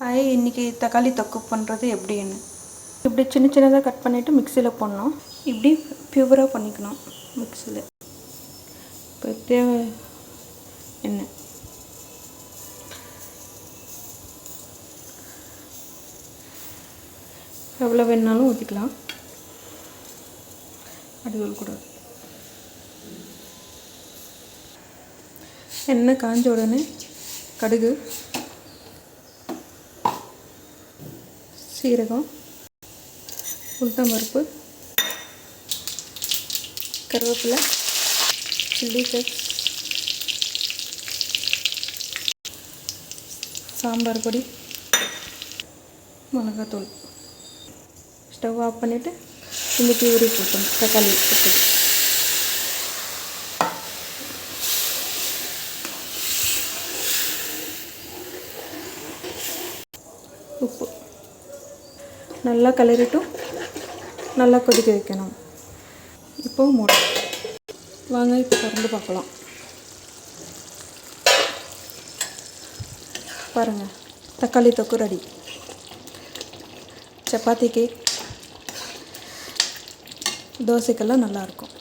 Hi, இன்றைக்கி தக்காளி தொக்கு பண்ணுறது எப்படின்னு. இப்படி சின்ன சின்னதாக கட் பண்ணிவிட்டு மிக்சியில் போடணும். இப்படி பியூராக பண்ணிக்கணும் மிக்சியில். இப்போ தேவை எண்ணெய், எவ்வளோ வேணுனாலும் ஊற்றிக்கலாம். அடிகள் கூடாது. எண்ணெய் காஞ்ச உடனே கடுகு, சீரகம், உளுத்தம்பருப்பு, கருவேப்பிலை, சில்லி ஃப்ளேக்ஸ், சாம்பார் பொடி, மிளகாத்தூள். ஸ்டவ் ஆஃப் பண்ணிவிட்டு இந்த பியூரி போட்டணும். தக்காளி போட்டு உப்பு நல்லா கிளறிட்டும் நல்லா கொதிக்க வைக்கணும். இப்போ மூடி வாங்க, இப்போ திறந்து பார்க்கலாம். பாருங்கள், தக்காளி தொக்கு ரெடி. சப்பாத்திக்கு, தோசைக்கெல்லாம் நல்லாயிருக்கும்.